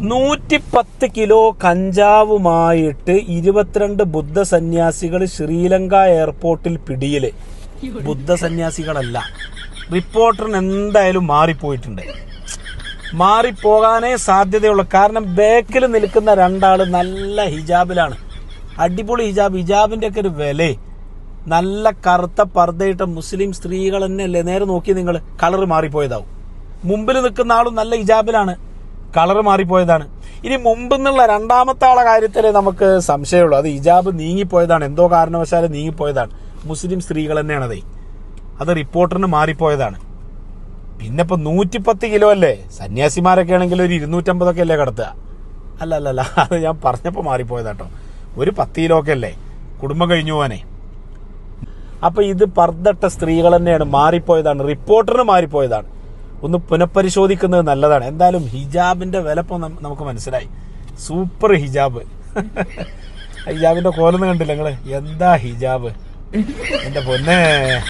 110 kilo കഞ്ചാവുമായിട്ട് 22 ബുദ്ധ സന്യാസികൾ ശ്രീലങ്ക എയർപോർട്ടിൽ പിടിയില്. ബുദ്ധ സന്യാസികളല്ല, റിപ്പോർട്ടറിന് എന്തായാലും മാറിപ്പോയിട്ടുണ്ട്. മാറിപ്പോകാനേ സാധ്യതയുള്ളൂ. കാരണം ബാക്കിൽ നിൽക്കുന്ന രണ്ടാള് നല്ല ഹിജാബിലാണ്, അടിപൊളി ഹിജാബ്. ഹിജാബിന്റെ ഒക്കെ ഒരു വില, നല്ല കറുത്ത പർദ്ദയിട്ട മുസ്ലിം സ്ത്രീകൾ തന്നെയല്ലേ. നേരെ നോക്കി നിങ്ങൾ, കളറ് മാറിപ്പോയതാവും. മുമ്പിൽ നിൽക്കുന്ന ആളും നല്ല ഹിജാബിലാണ്, കളറ് മാറിപ്പോയതാണ്. ഇനി മുമ്പ് നിന്നുള്ള രണ്ടാമത്തെ ആളെ കാര്യത്തില് നമുക്ക് സംശയമുള്ളൂ. അത് ഹിജാബ് നീങ്ങിപ്പോയതാണ്, എന്തോ കാരണവശാലും നീങ്ങിപ്പോയതാണ്. മുസ്ലിം സ്ത്രീകൾ തന്നെയാണതേ, അത് റിപ്പോർട്ടറിന് മാറിപ്പോയതാണ്. പിന്നെ ഇപ്പൊ 110 കിലോ അല്ലേ, സന്യാസിമാരൊക്കെ ആണെങ്കിൽ ഒരു 250 അല്ലേ കടത്തുക. അല്ല, അത് ഞാൻ പറഞ്ഞപ്പോ മാറിപ്പോയതാട്ടോ. ഒരു 10 കിലോ ഒക്കെ അല്ലേ, കുടുംബം കഴിഞ്ഞു പോവാനേ. അപ്പൊ ഇത് പർദ്ദട്ട സ്ത്രീകൾ തന്നെയാണ്, മാറിപ്പോയതാണ്, റിപ്പോർട്ടറിന് മാറിപ്പോയതാണ്. ഒന്ന് പുനഃപരിശോധിക്കുന്നത് നല്ലതാണ്. എന്തായാലും ഹിജാബിന്റെ വില ഇപ്പൊ നമുക്ക് മനസ്സിലായി. സൂപ്പർ ഹിജാബ്. ഹിജാബിന്റെ കോലൊന്നും കണ്ടില്ല നിങ്ങള്, എന്താ ഹിജാബ്, എന്റെ പൊന്നേ.